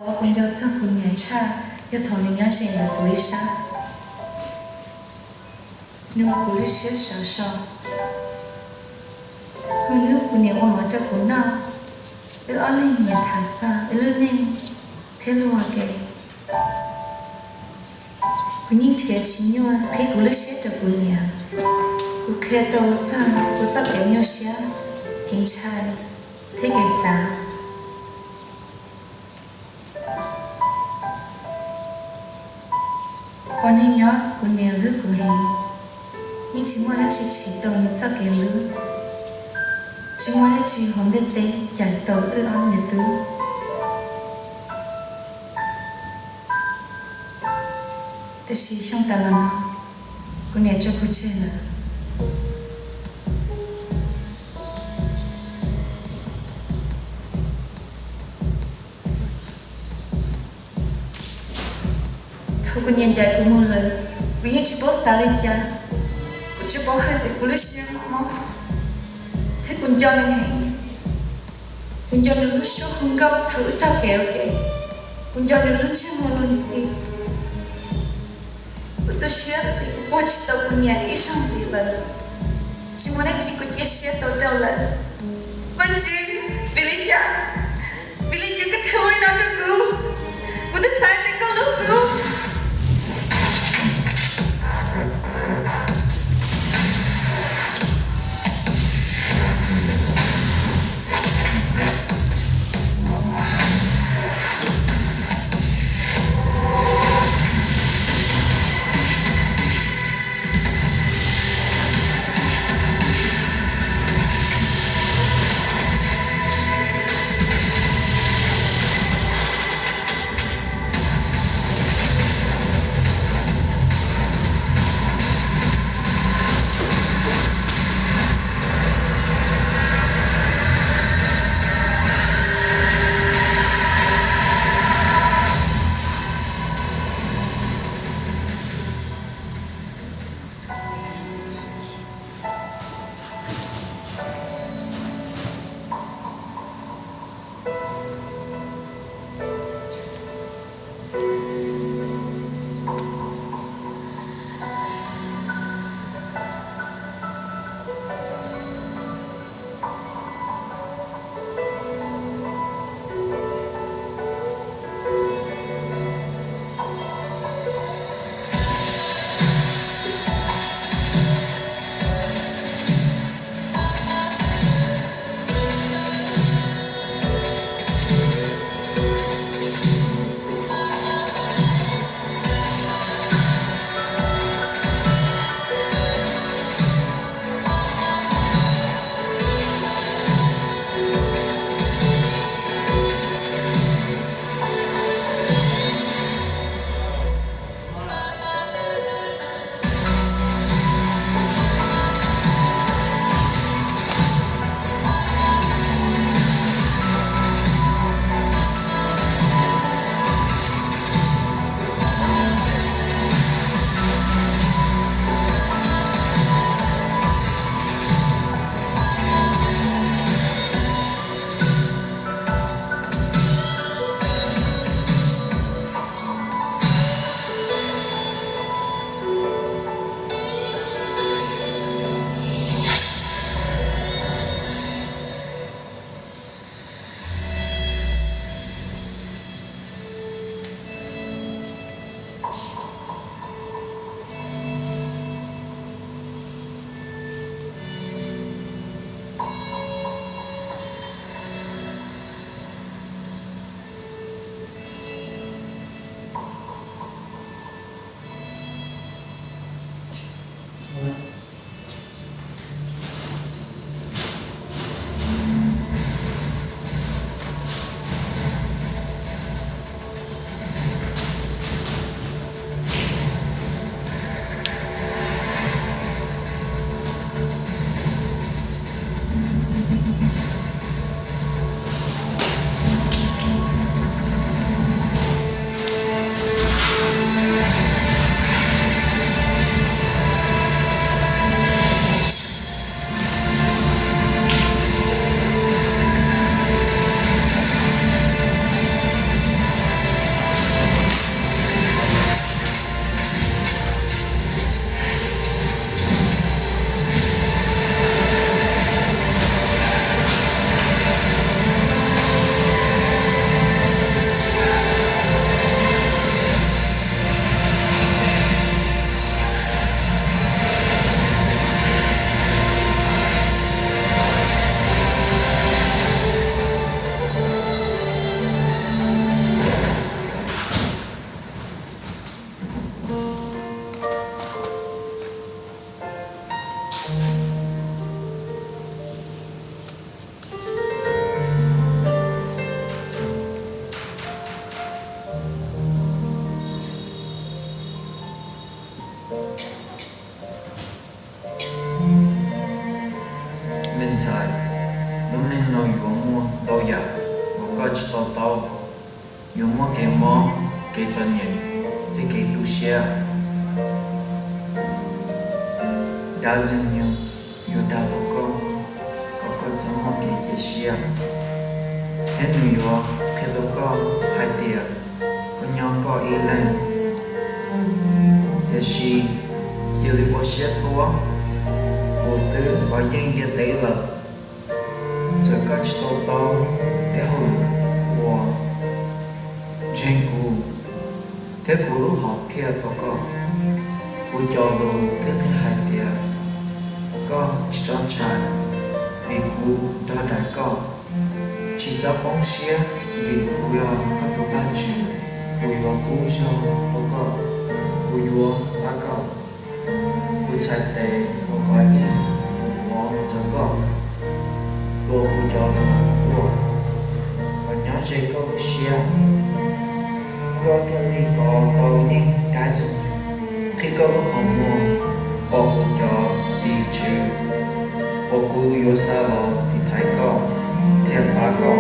Con yêu thương con nhảy cha, yêu thầu nên nhắn chuyện là cuối sa. Nhưng mà cuối sẽ sợ sợ. Rồi nếu con nhảy qua cho con nào, ở lên nhà thằng sa, lên nên thế luôn kì. Con nhìn thấy chỉ nhau, khi cuối sẽ cho con nhảy. Con khi tao chăng, con chắc kéo nhau sẽ kinh trai, thế cái sao? Con nên nhớ con nhớ lứa của hình, nhưng chỉ muốn là chỉ tàu như chắc cái lứa, chỉ muốn là chỉ hôm đến tết chạy tàu ở ăn nhà tứ. Thế chỉ trong ta là nó, con nhớ cho cô chơi là. Thôi con nhớ chạy cũng một lời, con nhớ chỉ bỏ xa lên cha, con chỉ bỏ hai tay con lấy xe nó. Thế con cho nên hẹn, con cho nên lúc số không gấp thử tao kéo kệ, con cho nên lúc chưa mua luôn gì. Tôi sẽ bị bố trí tao con nhà ít xong gì vậy. Chỉ muốn anh chị có chia sẻ tao trao lại. Vẫn chứ, vì lý do cái thôi nó cho cứu. Cô ta sai tới câu lúc cứu. mua cái mò cái cho nhện thì cái tu xe đào chân nhiều yêu đào tổ có cho mua cái xe thế nhiều cái tổ có hai tiền có nhau có ý lên để xí chỉ lấy bộ xe tua cô cứ bảo dân điện tế là rồi có chỗ to thế hồi của dân cụ thế cụ lúc học kia tôi có cụ cho đồ thứ hai tiền có tròn tràn vì cụ đã đại có chỉ cho bóng xe vì cụ có tổ lan chuyện cụ cho tôi có cụ có cụ chạy tệ cụ gọi đi cụ cho có cụ cho là cụ còn nhớ chơi có xe có thể đi có tàu đi đã dùng khi có lúc còn mua họ cụ cho đi trừ họ cụ vô xa lọ thì thấy có thêm ba có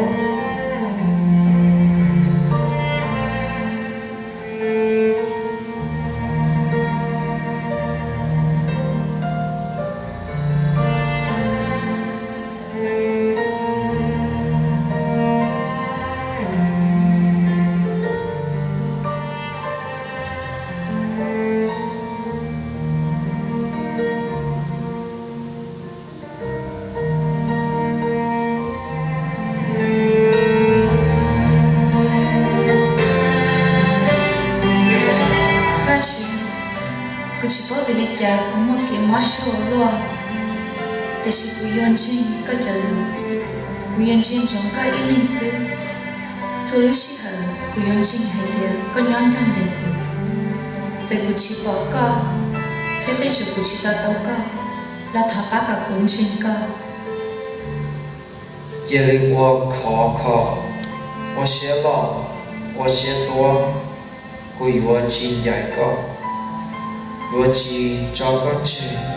cụ chỉ bảo về lịch trả có một cái món sầu luôn,แต่是cụ yên trên có trả lời, cụ yên trên trong có ý linh sử, số lúc sĩ hở cụ yên trên hay là có nhón chân để cụ, giờ cụ chỉ bảo có, thế bây giờ cụ chỉ bảo tao có, là thà bác cả cuốn trên có. chỉ lấy khó,我写了，我写多，我有我真dài có。我只找个字。